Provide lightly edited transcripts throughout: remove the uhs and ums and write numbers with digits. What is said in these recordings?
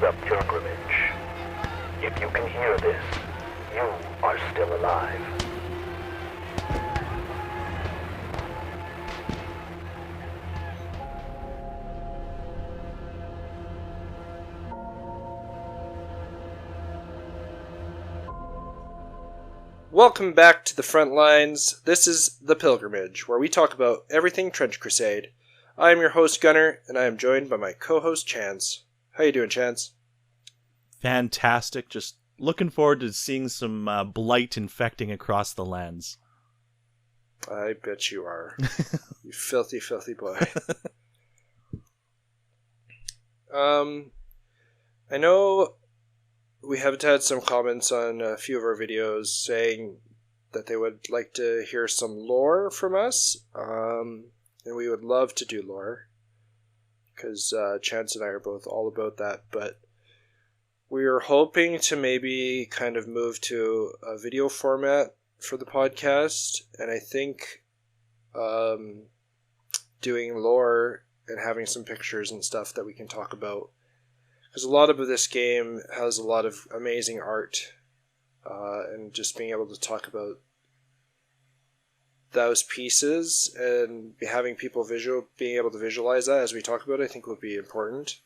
the pilgrimage. If you can hear this, you are still alive. Welcome back to the front lines. This is The Pilgrimage, where we talk about everything Trench Crusade. I am your host, Gunnar, and I am joined by my co-host, Chance. How you doing, Chance? Fantastic. Just looking forward to seeing some blight infecting across the lands. I bet you are. You filthy, filthy boy. I know we have had some comments on a few of our videos saying that they would like to hear some lore from us, and we would love to do lore, because Chance and I are both all about that, but we are hoping to maybe kind of move to a video format for the podcast, and I think doing lore and having some pictures and stuff that we can talk about. Because a lot of this game has a lot of amazing art, and just being able to talk about those pieces and having people being able to visualize that as we talk about it, I think would be important.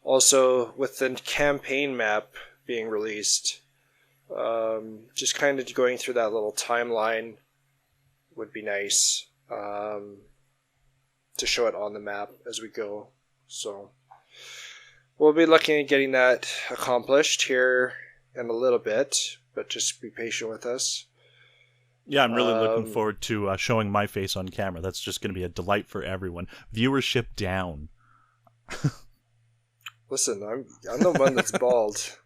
Also, with the campaign map being released, just kind of going through that little timeline would be nice, to show it on the map as we go. So we'll be looking at getting that accomplished here in a little bit, but just be patient with us. Yeah, I'm really looking forward to showing my face on camera. That's just going to be a delight for everyone. Viewership down. Listen, I'm the one that's bald.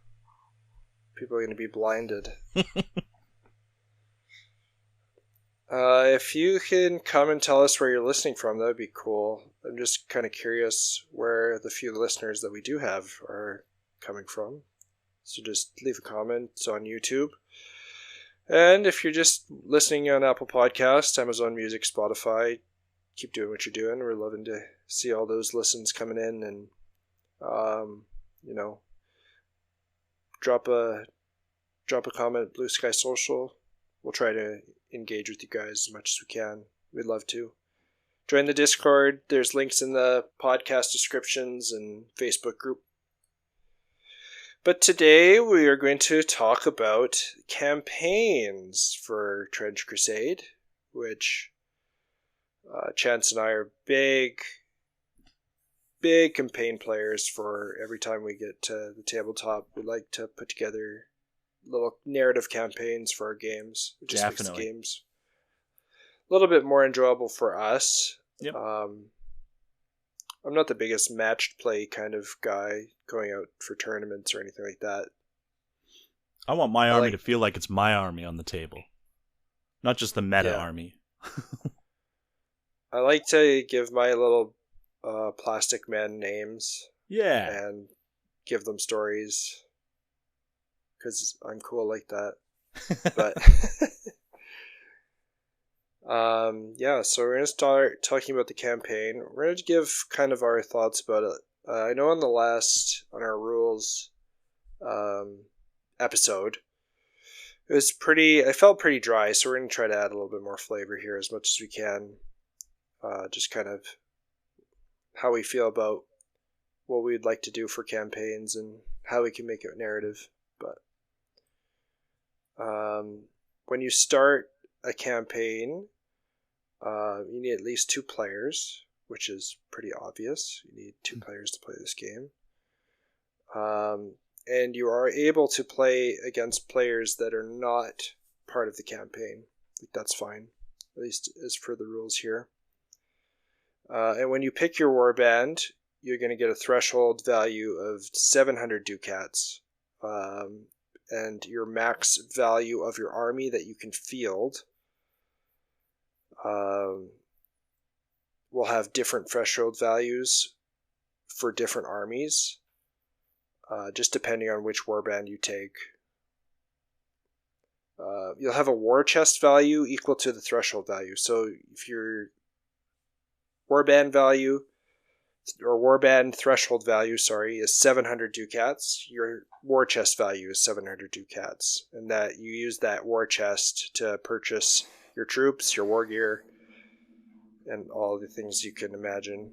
People are going to be blinded. If you can come and tell us where you're listening from, that would be cool. I'm just kind of curious where the few listeners that we do have are coming from. So just leave a comment on YouTube. And if you're just listening on Apple Podcasts, Amazon Music, Spotify, keep doing what you're doing. We're loving to see all those listens coming in, and drop a comment, Blue Sky Social. We'll try to engage with you guys as much as we can. We'd love to. Join the Discord. There's links in the podcast descriptions and Facebook group. But today we are going to talk about campaigns for Trench Crusade, which Chance and I are big campaign players for. Every time we get to the tabletop, we like to put together little narrative campaigns for our games. It just makes the games a little bit more enjoyable for us. Yep. I'm not the biggest matched play kind of guy going out for tournaments or anything like that. I want my army to feel like it's my army on the table, not just the meta army. I like to give my little plastic men names. Yeah. And give them stories, because I'm cool like that. But so we're going to start talking about the campaign. We're going to give kind of our thoughts about it. I know on our rules episode, I felt pretty dry, so we're going to try to add a little bit more flavor here as much as we can. Just kind of how we feel about what we'd like to do for campaigns and how we can make it narrative. But when you start a campaign, you need at least 2 players, which is pretty obvious. You need 2 players to play this game. And you are able to play against players that are not part of the campaign. That's fine, at least as for the rules here. And when you pick your warband, you're going to get a threshold value of 700 ducats. And your max value of your army that you can field will have different threshold values for different armies, just depending on which warband you take. You'll have a war chest value equal to the threshold value. So if your warband value or warband threshold value, is 700 ducats. Your war chest value is 700 ducats, and that you use that war chest to purchase your troops, your war gear, and all the things you can imagine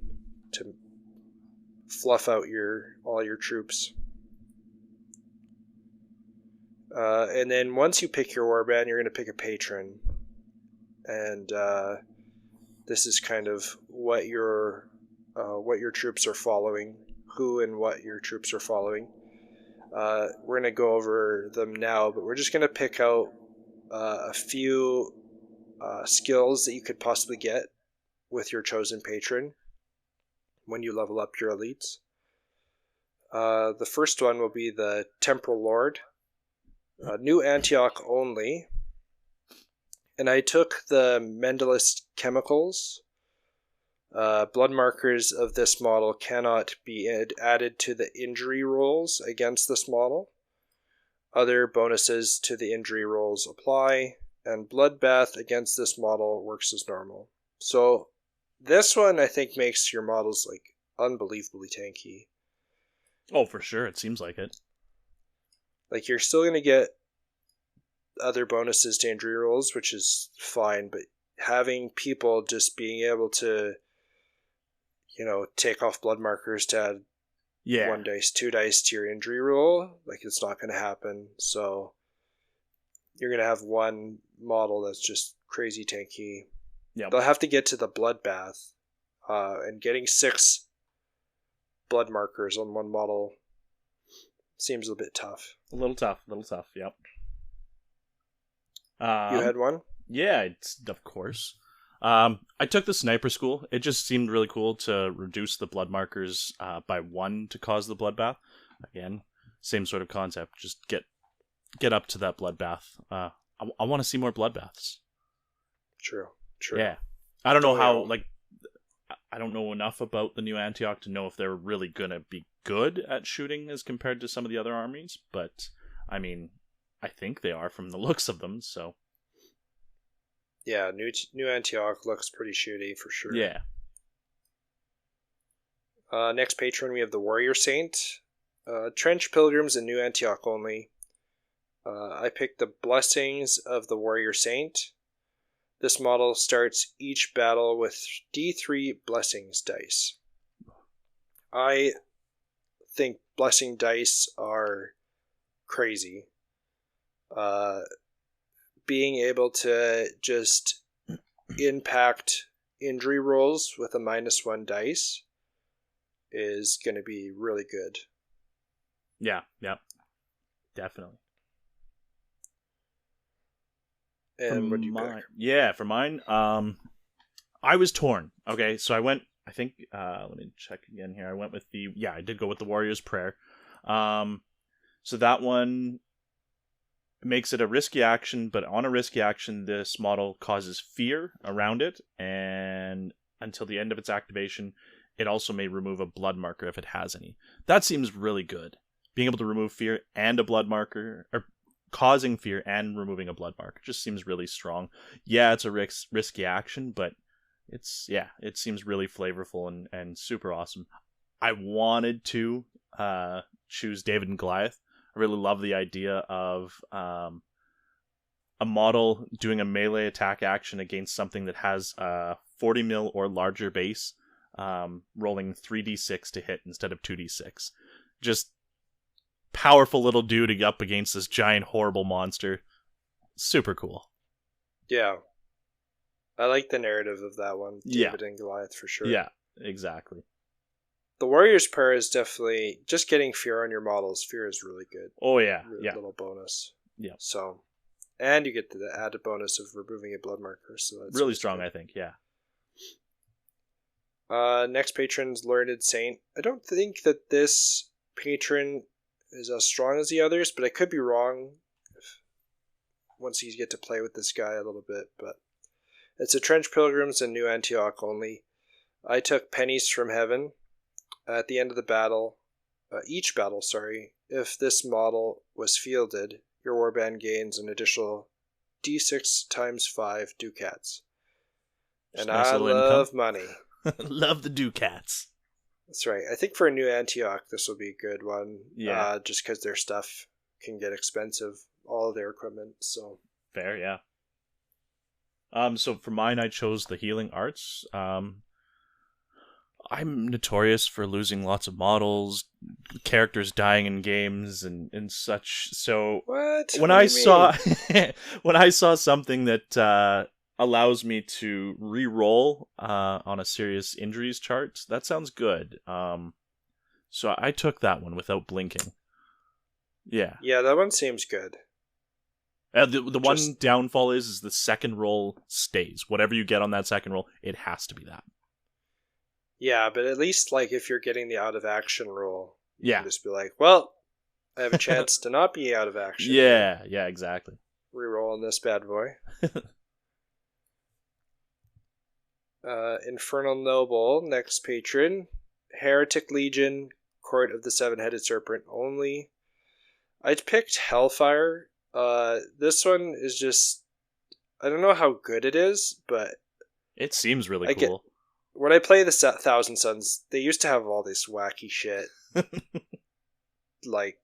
to fluff out all your troops. And then once you pick your warband, you're going to pick a patron, and this is kind of what your troops are following, who and what your troops are following. We're going to go over them now, but we're just going to pick out a few skills that you could possibly get with your chosen patron when you level up your elites. The first one will be the Temporal Lord. New Antioch only. And I took the Mendelist chemicals. Blood markers of this model cannot be added to the injury rolls against this model. Other bonuses to the injury rolls apply, and Bloodbath against this model works as normal. So this one I think makes your models like unbelievably tanky. Oh, for sure. It seems like it. Like, you're still going to get other bonuses to injury rolls, which is fine, but having people just being able to, take off blood markers to add 1 dice, 2 dice to your injury roll, like, it's not going to happen. So you're going to have one model that's just crazy tanky. Yep. They'll have to get to the bloodbath, and getting 6 blood markers on one model seems a bit tough. A little tough, yep. You had one? Yeah, of course. I took the sniper school. It just seemed really cool to reduce the blood markers by 1 to cause the bloodbath. Again, same sort of concept. Just get up to that bloodbath. I want to see more bloodbaths. True. Yeah. I don't know how, I don't know enough about the new Antioch to know if they're really going to be good at shooting as compared to some of the other armies, but, I mean, I think they are from the looks of them, so. Yeah, new Antioch looks pretty shooty for sure. Yeah. Next patron, we have the Warrior Saint. Trench Pilgrims and New Antioch only. I picked the Blessings of the Warrior Saint. This model starts each battle with D3 Blessings dice. I think Blessing dice are crazy. Being able to just impact injury rolls with a -1 dice is going to be really good. Yeah, definitely. And what do you pick? Yeah, for mine, I was torn. Okay, so I went, I think, let me check again here. I went with I did go with the Warrior's Prayer. So that one makes it a risky action, but on a risky action, this model causes fear around it, and until the end of its activation, it also may remove a blood marker if it has any. That seems really good. Being able to remove fear and a blood marker, or causing fear and removing a blood marker, just seems really strong. Yeah, it's a risky action, but it seems really flavorful and super awesome. I wanted to choose David and Goliath. I really love the idea of a model doing a melee attack action against something that has a 40 mil or larger base, rolling 3d6 to hit instead of 2d6. Just powerful little dude up against this giant horrible monster. Super cool. Yeah. I like the narrative of that one. David and Goliath for sure. Yeah, exactly. The Warrior's Prayer is definitely just getting fear on your models. Fear is really good. Oh yeah, Little bonus. Yeah. So, and you get the added bonus of removing a blood marker. So that's really strong, good. I think. Yeah. Next patron's Learned Saint. I don't think that this patron is as strong as the others, but I could be wrong once you get to play with this guy a little bit. But it's a Trench Pilgrims and New Antioch only. I took Pennies from Heaven. At the end of the battle, each battle, if this model was fielded, your warband gains an additional d6 times 5 ducats. And nice I love money. Love the ducats. That's right. I think for a new Antioch, this will be a good one. Yeah. Just because their stuff can get expensive, all of their equipment. So Fair, yeah. So for mine, I chose the healing arts. I'm notorious for losing lots of models, characters dying in games, and such. So what? when What I do you mean? saw when I saw something that allows me to re-roll on a serious injuries chart, that sounds good. So I took that one without blinking. Yeah. Yeah, that one seems good. The one downfall is the second roll stays. Whatever you get on that second roll, it has to be that. Yeah, but at least like if you're getting the out of action roll, you Yeah. can just be like, well, I have a chance to not be out of action. Yeah, exactly. Rerolling this bad boy. Infernal Noble, next patron. Heretic Legion, Court of the Seven-Headed Serpent only. I picked Hellfire. This one is just... I don't know how good it is, but... It seems really cool. When I play the Thousand Suns, they used to have all this wacky shit. Like...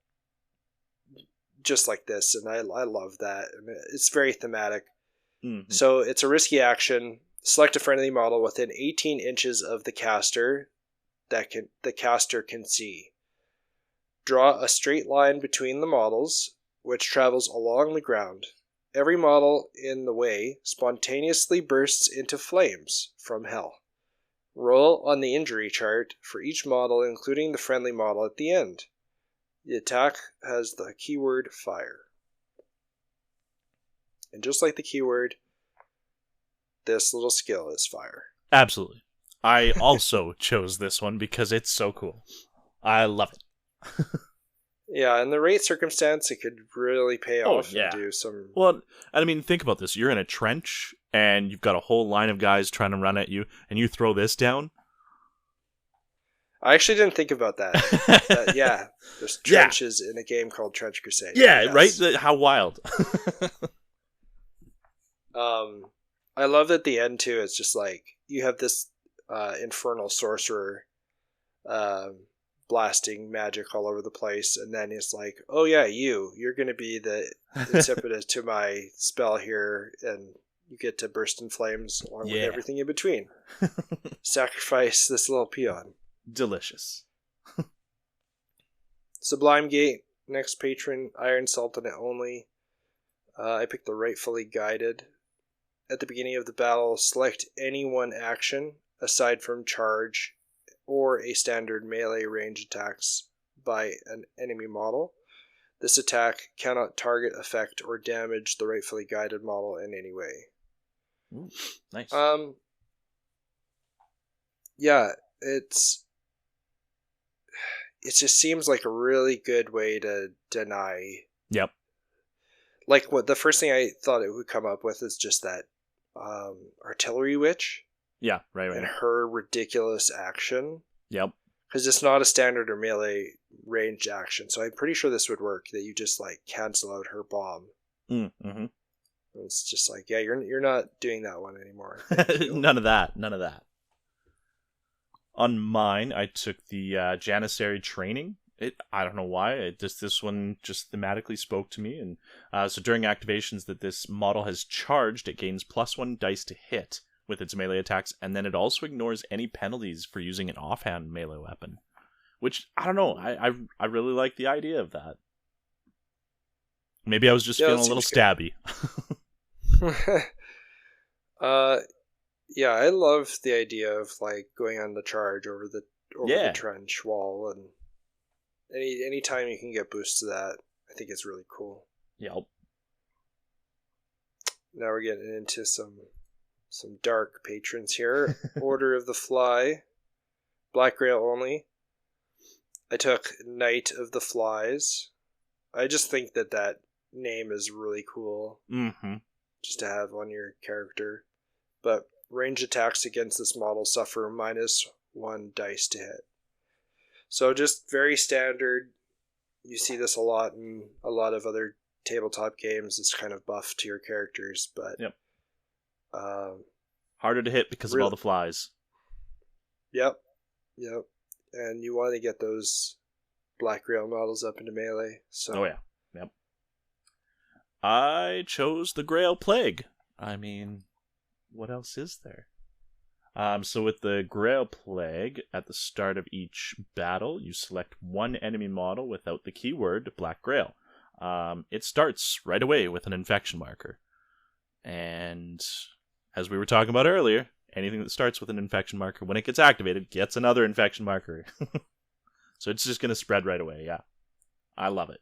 just like this, and I love that. I mean, it's very thematic. Mm-hmm. So it's a risky action. Select a friendly model within 18 inches of the caster that the caster can see. Draw a straight line between the models, which travels along the ground. Every model in the way spontaneously bursts into flames from hell. Roll on the injury chart for each model, including the friendly model at the end. The attack has the keyword fire. And just like the keyword, this little skill is fire. Absolutely. I also chose this one because it's so cool. I love it. Yeah, in the right circumstance, it could really pay off and do some... Well, I mean, think about this. You're in a trench, and you've got a whole line of guys trying to run at you, and you throw this down. I actually didn't think about that. Yeah, there's trenches in a game called Trench Crusade. Yeah, yes. Right? How wild. I love at the end, too, it's just like, you have this infernal sorcerer blasting magic all over the place, and then it's like, oh yeah, you're going to be the incipient to my spell here, and you get to burst in flames along with everything in between. Sacrifice this little peon. Delicious. Sublime Gate, next patron, Iron Sultanate only. I picked the Rightfully Guided. At the beginning of the battle, select any one action, aside from charge, or a standard melee range attacks by an enemy model. This attack cannot target, affect, or damage the Rightfully Guided model in any way. Ooh, nice. Yeah, it just seems like a really good way to deny. Yep. Like, what the first thing I thought it would come up with is just that artillery witch. Yeah, right. And her ridiculous action. Yep. Because it's not a standard or melee ranged action, so I'm pretty sure this would work. That you just like cancel out her bomb. Mm-hmm. It's just like, yeah, you're not doing that one anymore. None of that. On mine, I took the Janissary training. I don't know why. This one just thematically spoke to me. And so during activations that this model has charged, it gains +1 dice to hit with its melee attacks, and then it also ignores any penalties for using an offhand melee weapon. Which, I don't know, I really like the idea of that. Maybe I was just feeling a little stabby. Yeah, I love the idea of like going on the charge over the trench wall, and any time you can get boosts to that, I think it's really cool. Yep. Now we're getting into some dark patrons here. Order of the Fly, Black Grail only. I took Knight of the Flies. I just think that name is really cool. Mm-hmm. Just to have on your character. But range attacks against this model suffer -1 dice to hit. So just very standard. You see this a lot in a lot of other tabletop games. It's kind of buff to your characters, but yep. Harder to hit because of all the flies. Yep. and you want to get those Black Grail models up into melee. So. Oh yeah, yep. I chose the Grail Plague. I mean, what else is there? So with the Grail Plague, at the start of each battle, you select one enemy model without the keyword Black Grail. It starts right away with an infection marker. And as we were talking about earlier, anything that starts with an infection marker, when it gets activated, gets another infection marker. So it's just going to spread right away, yeah. I love it.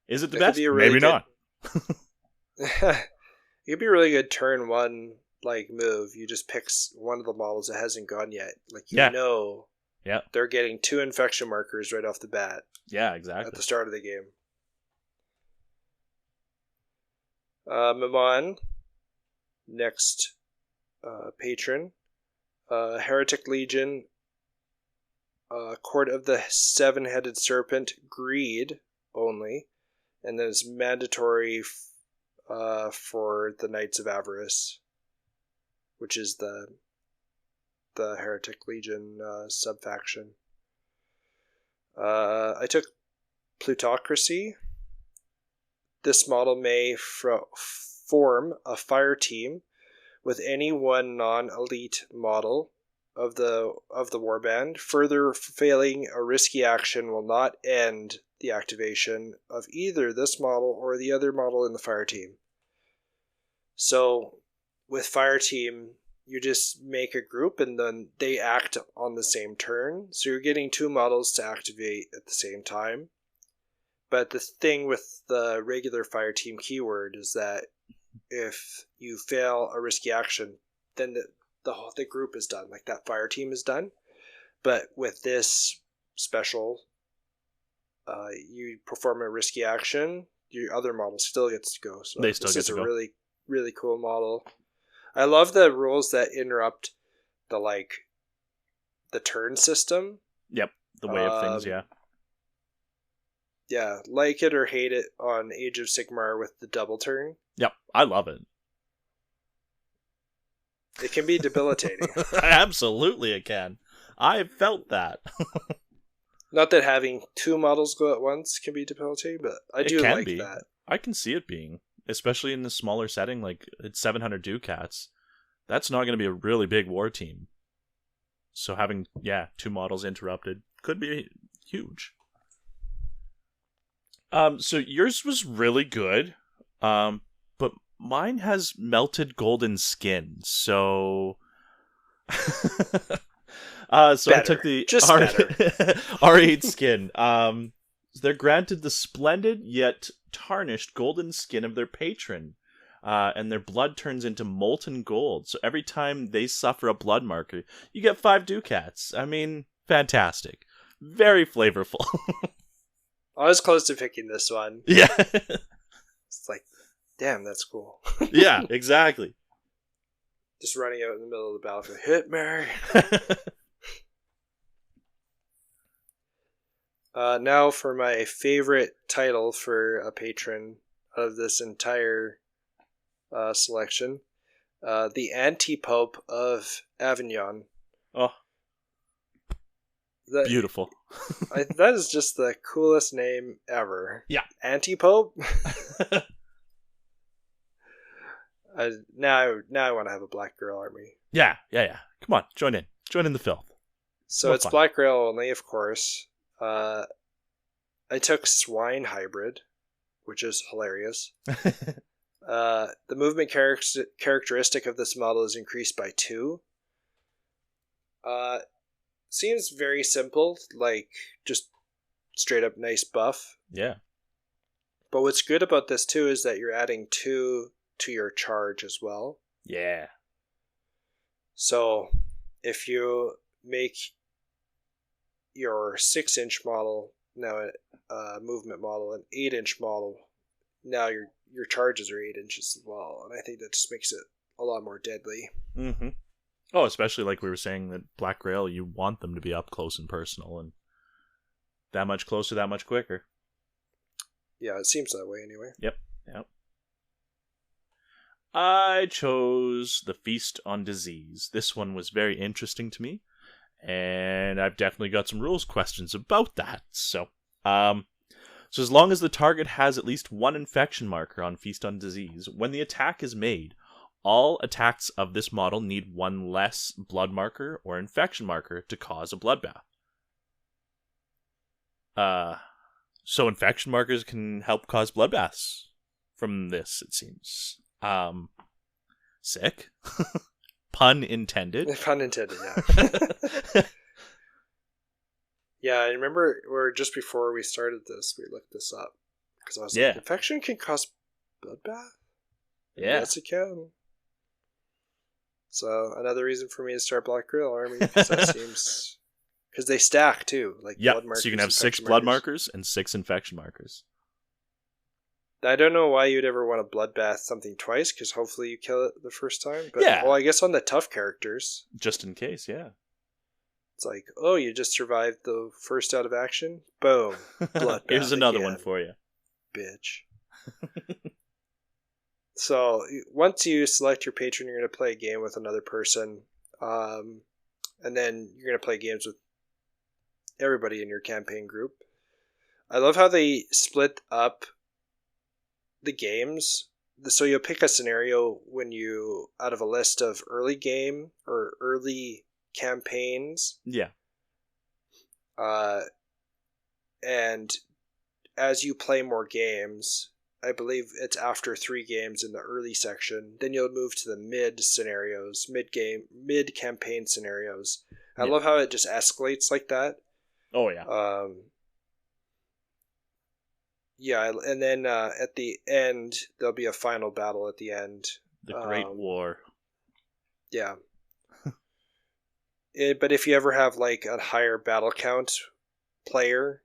Is it the best? Maybe not. It could be a really good turn one move. You just pick one of the models that hasn't gone yet. Know they're getting 2 infection markers right off the bat. Yeah, exactly. At the start of the game. Mimon, next patron. Heretic Legion, Court of the Seven-Headed Serpent, Greed only. And then it's mandatory for the Knights of Avarice, which is the Heretic Legion subfaction. I took Plutocracy. This model may form a fire team with any one non-elite model of the warband. Further failing a risky action will not end the activation of either this model or the other model in the fire team. So with fire team, you just make a group and then they act on the same turn. So you're getting 2 models to activate at the same time. But the thing with the regular fire team keyword is that if you fail a risky action, then the group is done. That fire team is done. But with this special, you perform a risky action, your other model still gets to go. So this is a really, really cool model. I love the rules that interrupt the turn system. Yep, the way of things, yeah. Yeah, like it or hate it on Age of Sigmar with the double turn. Yep, I love it. It can be debilitating. Absolutely it can. I've felt that. Not that having 2 models go at once can be debilitating, but I do like that. I can see it being, especially in the smaller setting, it's 700 Ducats. That's not going to be a really big war team. So having, 2 models interrupted could be huge. So yours was really good, but mine has melted golden skin. So, so I took the R8 skin. They're granted the splendid yet tarnished golden skin of their patron, and their blood turns into molten gold. So every time they suffer a blood marker, you get 5 Ducats. I mean, fantastic, very flavorful. I was close to picking this one. Yeah. It's damn, that's cool. Yeah, exactly. Just running out in the middle of the battlefield. Hit me! Now for my favorite title for a patron of this entire selection. The Anti-Pope of Avignon. Oh. Beautiful. That is just the coolest name ever. Yeah. Anti-Pope? Now I want to have a Black Grail army. Yeah. Come on, join in the filth. So it's fun. Black Grail only, of course. I took Swine Hybrid, which is hilarious. The movement characteristic of this model is increased by 2. Seems very simple, just straight up nice buff. Yeah. But what's good about this too is that you're adding 2 to your charge as well. Yeah. So if you make your 6-inch model now a movement model, an 8-inch model, now your charges are 8 inches as well, and I think that just makes it a lot more deadly. Mm-hmm. Oh, especially like we were saying that Black Grail, you want them to be up close and personal, and that much closer, that much quicker. Yeah, it seems that way anyway. Yep. I chose the Feast on Disease. This one was very interesting to me, And I've definitely got some rules questions about that. So as long as the target has at least one infection marker on Feast on Disease, when the attack is made, all attacks of this model need one less blood marker or infection marker to cause a bloodbath. So infection markers can help cause bloodbaths from this, it seems. Sick. Pun intended. Pun intended, yeah. Yeah, I remember just before we started this, we looked this up. Because I was like, infection can cause bloodbath? Yeah. Yes, it can. So, another reason for me to start Black Grill Army, because that seems... Because they stack, too. Like blood markers, so you can have 6 blood markers and 6 infection markers. I don't know why you'd ever want to bloodbath something twice, because hopefully you kill it the first time. But, yeah. Well, I guess on the tough characters. Just in case, yeah. It's like, oh, you just survived the first out of action? Boom. Bloodbath. Here's another again. one for you. Bitch. So, once you select your patron, you're going to play a game with another person. And then you're going to play games with everybody in your campaign group. I love how they split up the games. So you'll pick a scenario when you, out of a list of early game or early campaigns. Yeah. And as you play more games, I believe it's after 3 games in the early section, then you'll move to the mid-campaign scenarios. I love how it just escalates like that. Oh, yeah. Yeah, and then at the end, there'll be a final battle at the end. The Great War. Yeah. But if you ever have like a higher battle count player,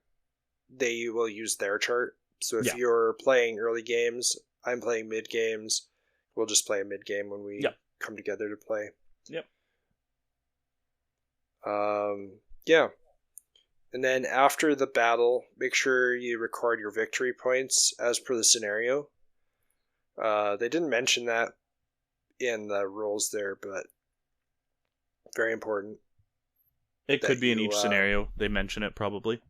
they will use their chart. So if you're playing early games, I'm playing mid games, we'll just play a mid game when we come together to play. Yep. Yeah. And then after the battle, make sure you record your victory points as per the scenario. They didn't mention that in the rules there, but very important. It could be in each scenario. They mention it probably.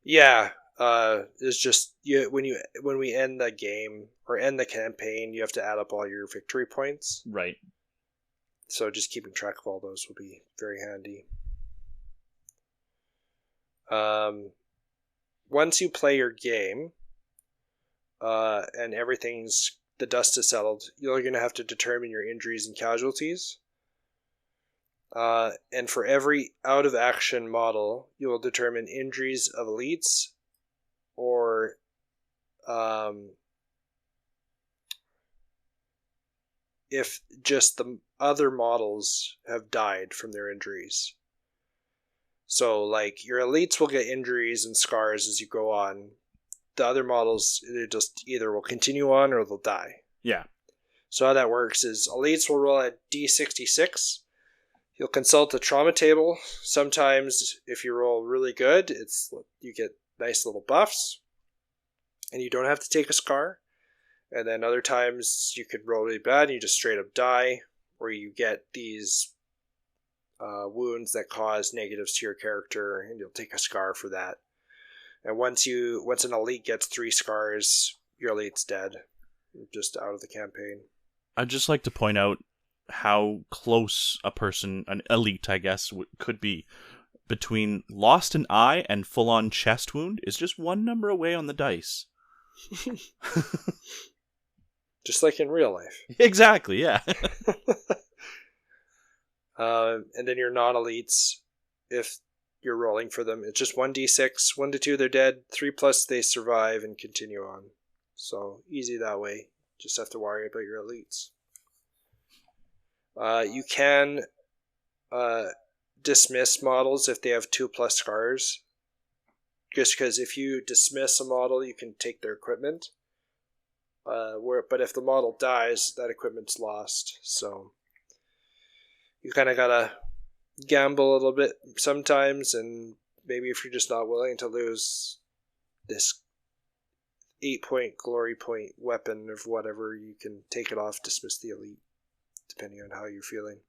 Yeah. It's just when we end the game or end the campaign, you have to add up all your victory points. Right. So just keeping track of all those will be very handy. Once you play your game, and the dust is settled, you're going to have to determine your injuries and casualties. And for every out of action model, you will determine injuries of elites or if just the other models have died from their injuries. So, like, your elites will get injuries and scars as you go on. The other models, they just either will continue on or they'll die. Yeah. So how that works is elites will roll a D66. You'll consult the trauma table. Sometimes, if you roll really good, you get nice little buffs, and you don't have to take a scar. And then other times, you could roll really bad, and you just straight up die, or you get these wounds that cause negatives to your character, and you'll take a scar for that. And once an elite gets 3 scars, your elite's dead, just out of the campaign. I'd just like to point out how close an elite, I guess, could be. Between lost an eye and full-on chest wound is just one number away on the dice. Just like in real life. Exactly, yeah. And then your non-elites, if you're rolling for them, it's just 1d6, 1 to 2 they're dead, 3+ they survive and continue on. So easy that way. Just have to worry about your elites. You can dismiss models if they have 2+ scars. Just because if you dismiss a model, you can take their equipment. But if the model dies, that equipment's lost. So you kind of gotta gamble a little bit sometimes, and maybe if you're just not willing to lose this 8-point glory point weapon of whatever, you can take it off, dismiss the elite, depending on how you're feeling.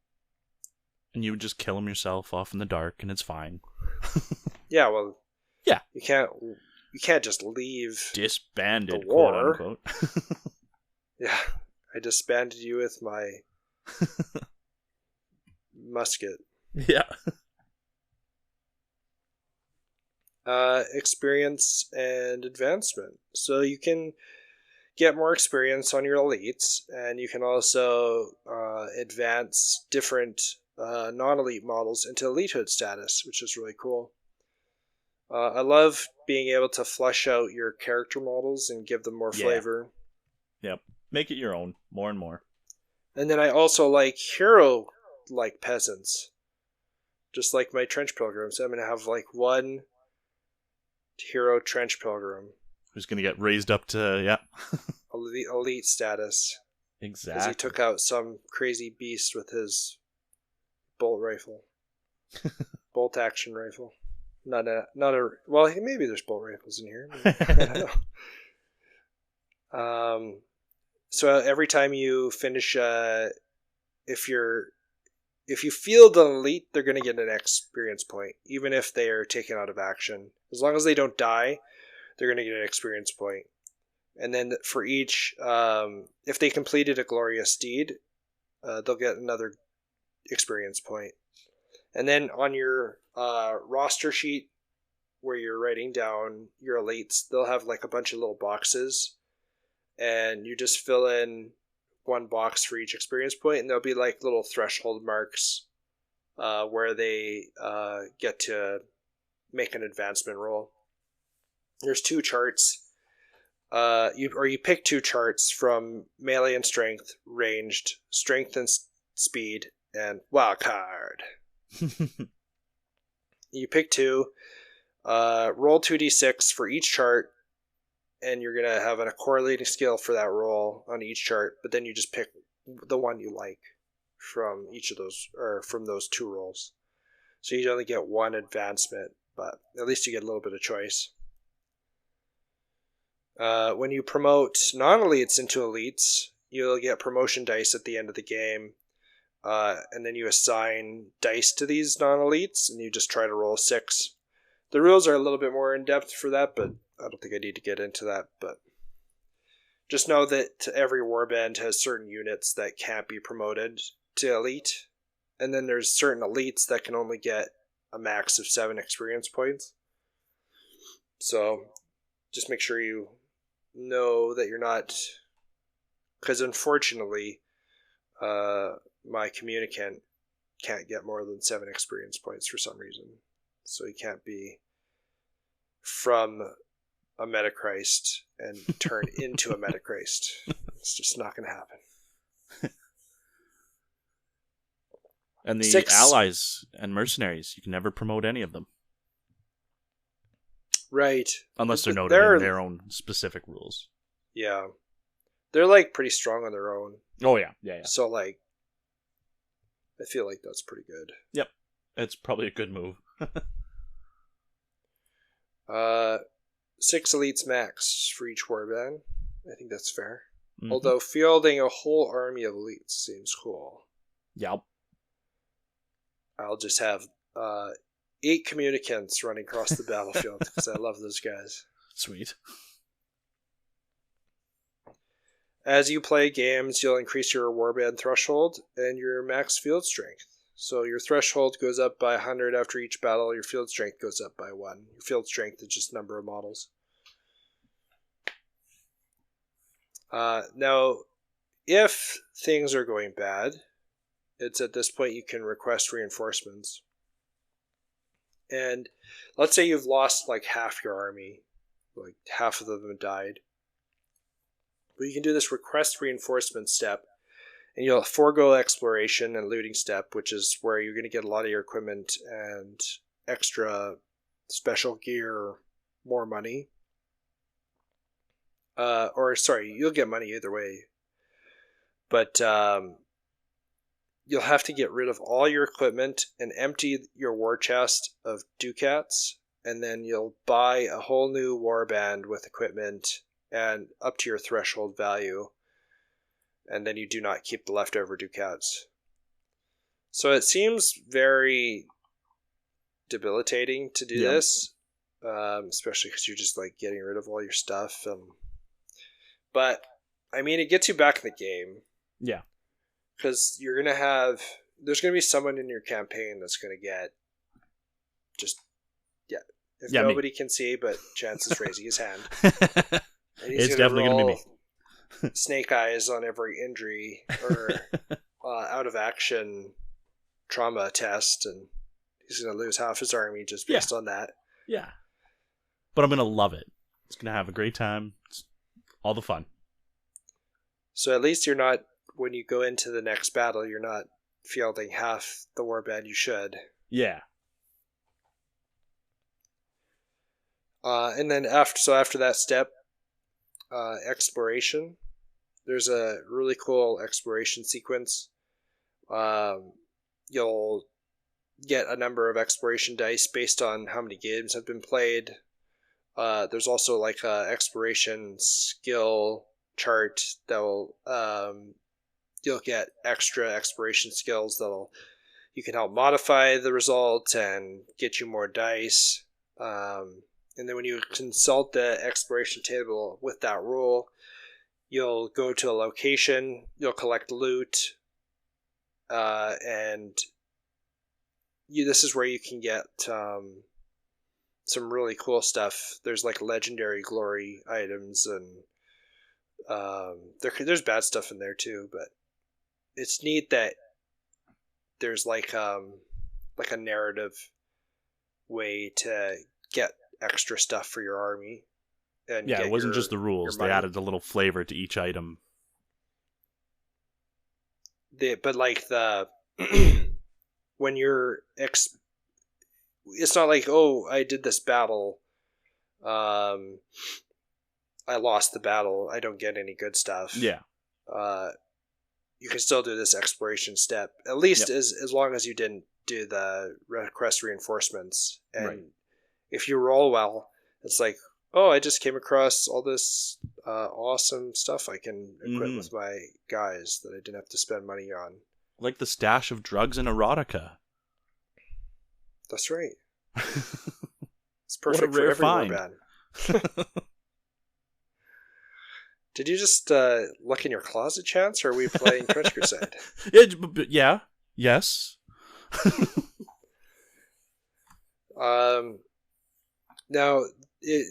And you would just kill him yourself off in the dark, and it's fine. Yeah, well, Yeah. you can't just leave Disbanded, the quote war. unquote. Yeah, I disbanded you with my musket. Yeah. Experience and advancement. So you can get more experience on your elites, and you can also advance different non-elite models into elitehood status, which is really cool. I love being able to flesh out your character models and give them more flavor. Yep. Make it your own, more and more. And then I also like hero-like peasants. Just like my trench pilgrims. I'm going to have like one hero trench pilgrim. Who's going to get raised up to, yeah. elite status. Exactly. Because he took out some crazy beast with his bolt rifle. Bolt action rifle. Not a well, maybe there's bolt rifles in here. I don't know. So every time you finish, if you field an elite, they're going to get an experience point, even if they are taken out of action. As long as they don't die, they're going to get an experience point. And then for each, if they completed a glorious deed, they'll get another experience point. And then on your roster sheet, where you're writing down your elites, they'll have like a bunch of little boxes, and you just fill in one box for each experience point, and there'll be like little threshold marks where they get to make an advancement roll. There's 2 charts. You pick 2 charts from melee and strength, ranged, strength and speed, and wild card. You pick 2, roll 2d6 for each chart, and you're going to have a correlating skill for that roll on each chart, but then you just pick the one you like from each of those, or from those 2 rolls. So you only get 1 advancement, but at least you get a little bit of choice. When you promote non-elites into elites, you'll get promotion dice at the end of the game, and then you assign dice to these non-elites, and you just try to roll 6. The rules are a little bit more in-depth for that, but I don't think I need to get into that. But just know that every warband has certain units that can't be promoted to elite, and then there's certain elites that can only get a max of 7 experience points. So just make sure you know that you're not, because unfortunately my communicant can't get more than 7 experience points for some reason, so he can't be from a Metachrist and turn into a Metachrist. It's just not going to happen. And the 6 allies and mercenaries, you can never promote any of them. Right. Unless they're noted in their own specific rules. Yeah. They're like pretty strong on their own. Oh, yeah. Yeah. So like, I feel like that's pretty good. Yep. It's probably a good move. 6 elites max for each warband. I think that's fair. Mm-hmm. Although fielding a whole army of elites seems cool. Yep. I'll just have 8 communicants running across the battlefield because I love those guys. Sweet. As you play games, you'll increase your warband threshold and your max field strength. So your threshold goes up by 100 after each battle. Your field strength goes up by 1. Your field strength is just number of models. Now, if things are going bad, it's at this point you can request reinforcements. And let's say you've lost like half your army, like half of them have died. But you can do this request reinforcement step, and you'll forego exploration and looting step, which is where you're going to get a lot of your equipment and extra special gear, more money. You'll get money either way. But you'll have to get rid of all your equipment and empty your war chest of ducats, and then you'll buy a whole new warband with equipment and up to your threshold value, and then you do not keep the leftover ducats. So it seems very debilitating to do this, especially because you're just like getting rid of all your stuff. But I mean, it gets you back in the game. Yeah. Because there's gonna be someone in your campaign that's gonna get just If nobody can see, but Chance is raising his hand. It's definitely gonna be me. Snake eyes on every injury or out of action trauma test, and he's going to lose half his army just based on that. Yeah. But I'm going to love it. It's going to have a great time. It's all the fun. So at least you're not, when you go into the next battle, you're not fielding half the warband you should. Yeah. And then after that step, exploration. There's a really cool exploration sequence. You'll get a number of exploration dice based on how many games have been played. There's also like a exploration skill chart that'll you'll get extra exploration skills you can help modify the result and get you more dice. And then when you consult the exploration table with that rule, you'll go to a location, you'll collect loot, and this is where you can get some really cool stuff. There's like legendary glory items, and there's bad stuff in there too, but it's neat that there's like a narrative way to get extra stuff for your army. And it wasn't just the rules. They added a little flavor to each item. But like when you're it's not like, oh, I did this battle, I lost the battle, I don't get any good stuff. Yeah. You can still do this exploration step, at least as long as you didn't do the request reinforcements. And if you roll well, it's like, oh, I just came across all this awesome stuff I can equip with my guys that I didn't have to spend money on. Like the stash of drugs and erotica. That's right. It's perfect for every warband. Did you just look in your closet, Chance, or are we playing Trench Crusade? Yeah. Yes. Now,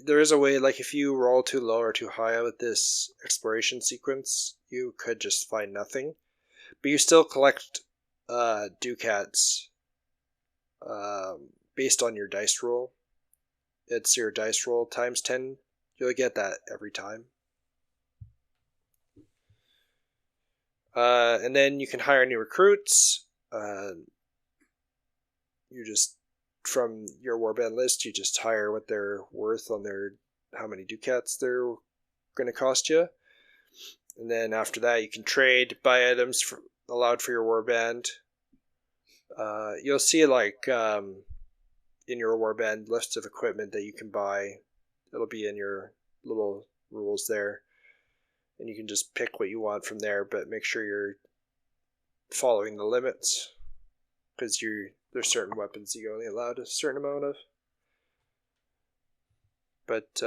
there is a way, like if you roll too low or too high with this exploration sequence, you could just find nothing. But you still collect ducats based on your dice roll. It's your dice roll times 10. You'll get that every time. And then you can hire new recruits. You just, from your warband list, you just hire what they're worth on how many ducats they're going to cost you. And then after that, you can trade, buy items allowed for your warband. You'll see like in your warband list of equipment that you can buy. It'll be in your little rules there. And you can just pick what you want from there, but make sure you're following the limits, because there's certain weapons you're only allowed a certain amount of. But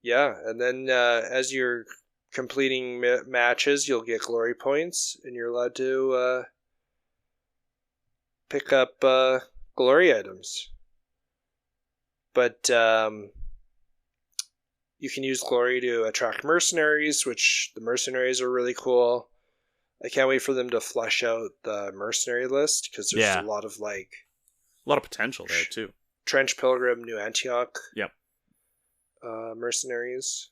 and then as you're completing matches, you'll get glory points, and you're allowed to pick up glory items. But you can use glory to attract mercenaries, which the mercenaries are really cool. I can't wait for them to flesh out the mercenary list, because there's a lot of potential there too. Trench Pilgrim, New Antioch. Yep. Mercenaries.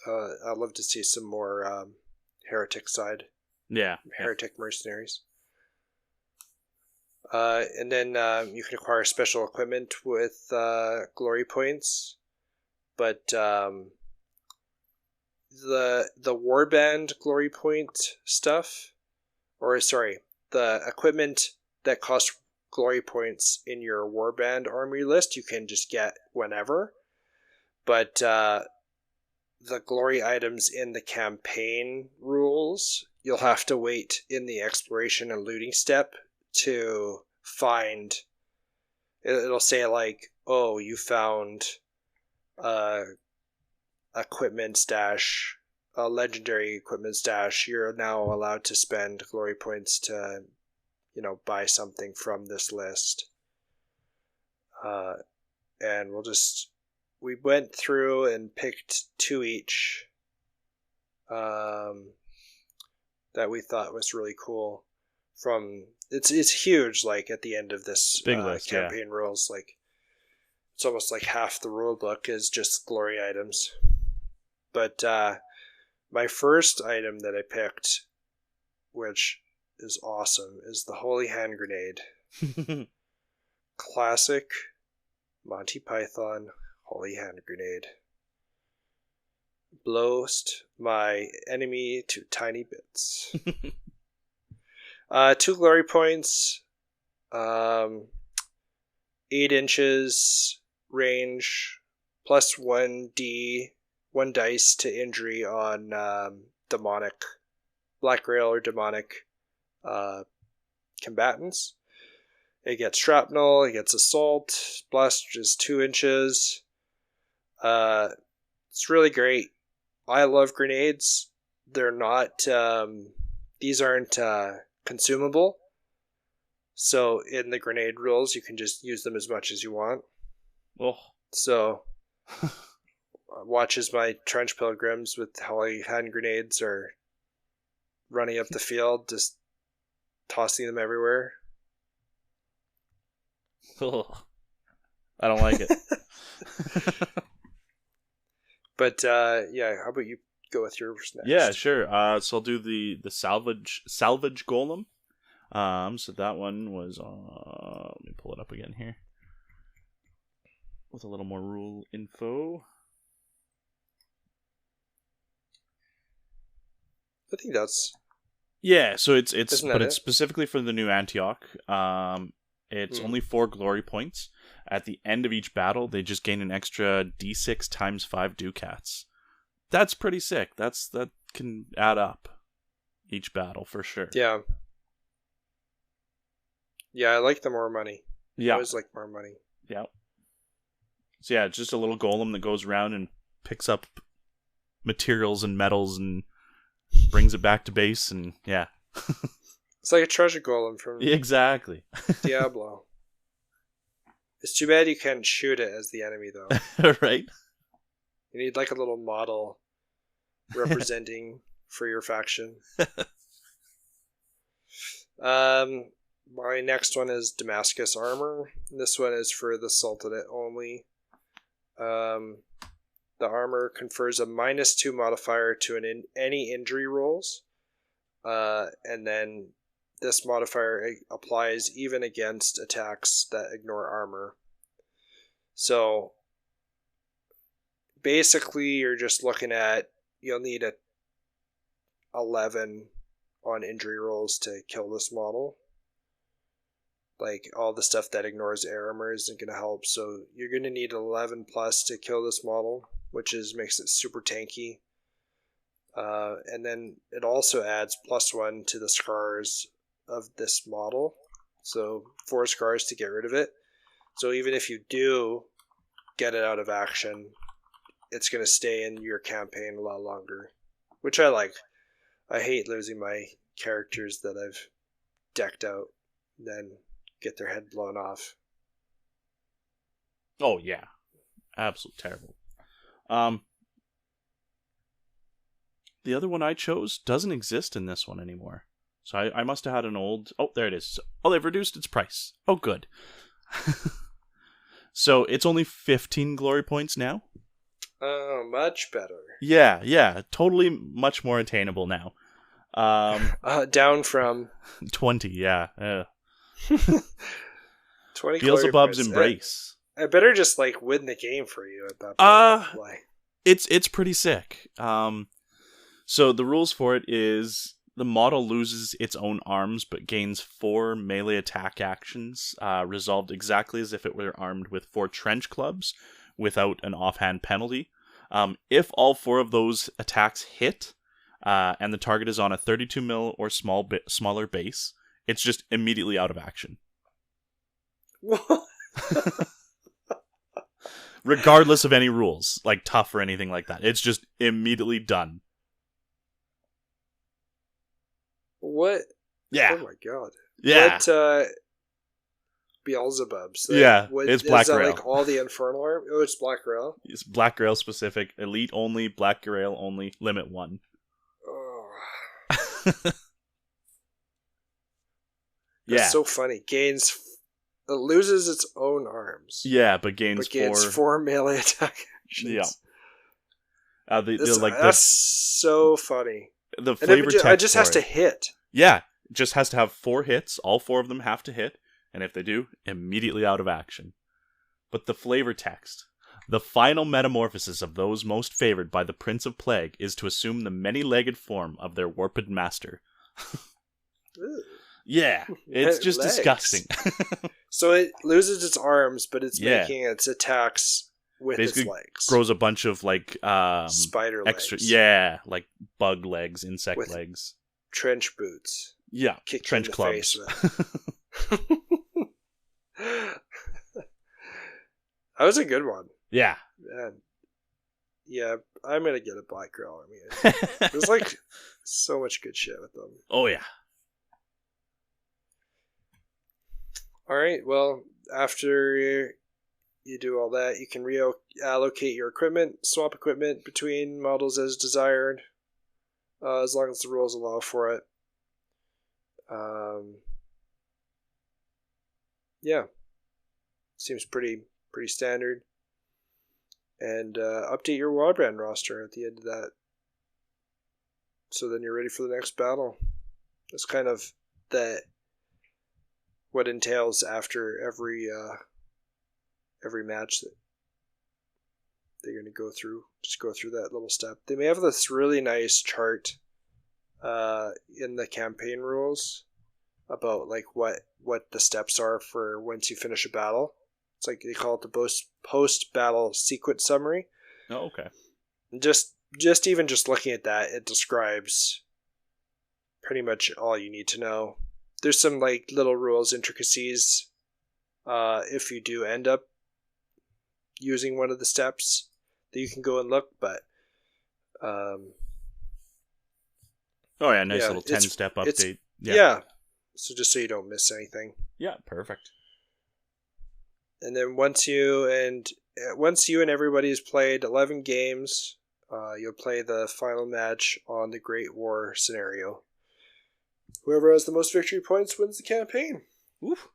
I'd love to see some more heretic side. Yeah. Heretic mercenaries. And then you can acquire special equipment with glory points. But the warband glory point stuff, the equipment that costs glory points in your warband army list, you can just get whenever. But the glory items in the campaign rules, you'll have to wait in the exploration and looting step to find. It'll say like, oh, you found equipment stash, a legendary equipment stash. You're now allowed to spend glory points to, buy something from this list. And we went through and picked 2 each that we thought was really cool. It's huge, like at the end of this Big list, campaign rules, like it's almost like half the rule book is just glory items. But my first item that I picked, which is awesome, is the Holy Hand Grenade. Classic Monty Python Holy Hand Grenade. Blows my enemy to tiny bits. 2 glory points, 8 inches range, plus 1 dice to injury on demonic, black rail or demonic combatants. It gets shrapnel, it gets assault, blast is 2 inches. It's really great. I love grenades. They're not, these aren't consumable. So in the grenade rules, you can just use them as much as you want. Oh. So watch as my trench pilgrims with holy hand grenades are running up the field, just tossing them everywhere. Oh, I don't like it. But how about you go with yours next? Yeah, sure. So I'll do the salvage golem. So that one was let me pull it up again here with a little more rule info. I think that's so it's it's specifically for the new Antioch. It's only 4 glory points. At the end of each battle, they just gain an extra d6 times 5 ducats. That's pretty sick. That can add up each battle for sure. Yeah. Yeah, I like the more money. Yeah. I always like more money. Yeah. So yeah, it's just a little golem that goes around and picks up materials and metals and brings it back to base, and yeah. It's like a treasure golem from exactly Diablo. It's too bad you can't shoot it as the enemy, though. Right? You need like a little model representing for your faction. My next one is Damascus Armor. This one is for the Sultanate only. The armor confers a -2 modifier to any injury rolls. And then this modifier applies even against attacks that ignore armor. So basically you're just looking at, you'll need a 11 on injury rolls to kill this model. Like all the stuff that ignores air armor isn't going to help, so you're going to need 11 plus to kill this model, which makes it super tanky. And then it also adds +1 to the scars of this model. So 4 scars to get rid of it. So even if you do get it out of action, it's going to stay in your campaign a lot longer. Which I like. I hate losing my characters that I've decked out and then get their head blown off. Oh yeah. Absolutely terrible. The other one I chose doesn't exist in this one anymore. So I must have had an old... Oh, there it is. Oh, they've reduced its price. Oh, good. So it's only 15 glory points now. Oh, much better. Yeah. Totally much more attainable now. Down from 20, yeah. 20 Beelzebub's embrace. I better just win the game for you at that point. It's pretty sick. So the rules for it is the model loses its own arms but gains 4 melee attack actions, resolved exactly as if it were armed with 4 trench clubs without an offhand penalty. If all 4 of those attacks hit, and the target is on a 32 mil or smaller base, it's just immediately out of action. Regardless of any rules, like tough or anything like that. It's just immediately done. What? Yeah. Oh my god. Yeah. What, Beelzebubs? It's Black Is that Grail. like all the Infernal Arm? Oh, it's Black Grail? It's Black Grail specific. Elite only, Black Grail only, limit 1. Oh. Yeah. That's so funny. It loses its own arms. Yeah, but gains 4 melee attack actions. Yeah. That's so funny. The flavor text it just has for to it. hit. Yeah, it just has to have 4 hits. All 4 of them have to hit, and if they do, immediately out of action. But the flavor text. The final metamorphosis of those most favored by the Prince of Plague is to assume the many-legged form of their warped master. Yeah, it's just Legs. disgusting. So it loses its arms, but it's making its attacks with basically its legs. Grows a bunch of spider extra, legs. like bug legs, insect With legs. Trench boots. Yeah, Kick trench in the clubs. face with. That was a good one. Yeah. Man. Yeah, I'm gonna get a Black Girl. I mean, there's like so much good shit with them. Oh yeah. All right. Well, after you do all that, you can reallocate your equipment, swap equipment between models as desired, as long as the rules allow for it. Yeah, seems pretty standard. And update your Wildbrand roster at the end of that, so then you're ready for the next battle. That's kind of what entails after every match that they're going to go through. Just go through that little step. They may have this really nice chart in the campaign rules about like what the steps are for once you finish a battle. It's like they call it the post-battle sequence summary. Oh, okay. Just looking at that, it describes pretty much all you need to know. There's some like little rules, intricacies, if you do end up using one of the steps that you can go and look, but oh yeah, nice little 10-step update. Yeah. So just so you don't miss anything. Yeah, perfect. And then once you and everybody has played 11 games, you'll play the final match on the Great War scenario. Whoever has the most victory points wins the campaign. Oof.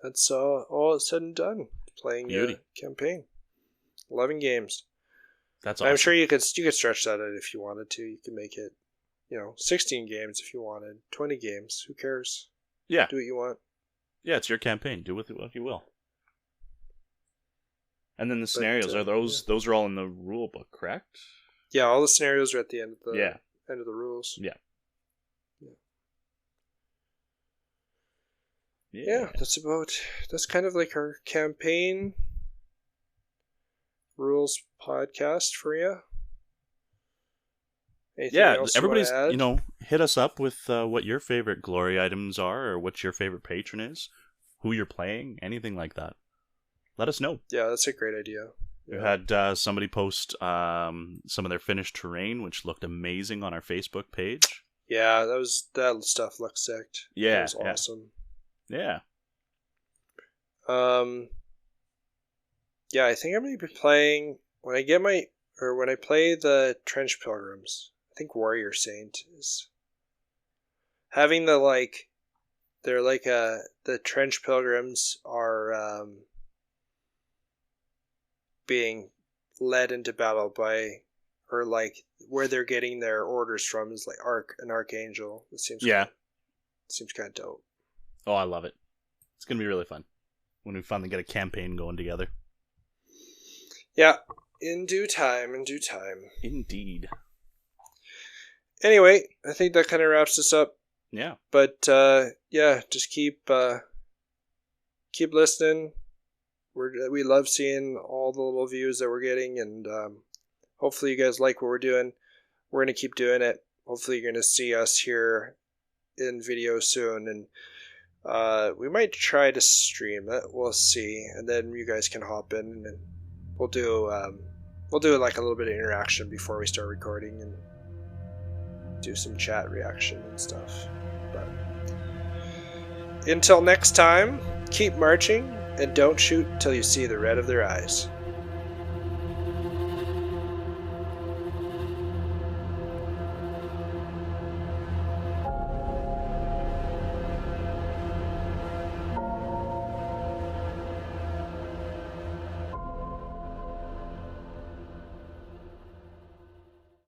That's all said and done. Playing a campaign. 11 games. That's awesome. I'm sure you could stretch that out if you wanted to. You could make it, 16 games if you wanted. 20 games. Who cares? Yeah. Do what you want. Yeah, it's your campaign. Do with it what you will. And then the scenarios those are all in the rule book, correct? Yeah, all the scenarios are at the end of the end of the rules. Yeah. Yeah, that's kind of like our campaign rules podcast for you. Anything else everybody's, you wanna add? Hit us up with what your favorite glory items are, or what your favorite patron is, who you're playing, anything like that. Let us know. Yeah, that's a great idea. We had somebody post some of their finished terrain, which looked amazing on our Facebook page. Yeah, that stuff looked sick. Yeah, that was awesome. Yeah. Yeah, I think I'm gonna be playing when I play the Trench Pilgrims. I think Warrior Saint is having the Trench Pilgrims are being led into battle by, or like where they're getting their orders from is like an archangel. It seems kind of dope. Oh, I love it. It's gonna be really fun when we finally get a campaign going together. Yeah, in due time. Indeed. Anyway, I think that kind of wraps this up. Yeah. But just keep listening. We love seeing all the little views that we're getting, and hopefully you guys like what we're doing. We're going to keep doing it. Hopefully you're going to see us here in video soon, and we might try to stream it. We'll see, and then you guys can hop in, and we'll do like a little bit of interaction before we start recording, and do some chat reaction and stuff. But until next time, keep marching and don't shoot till you see the red of their eyes.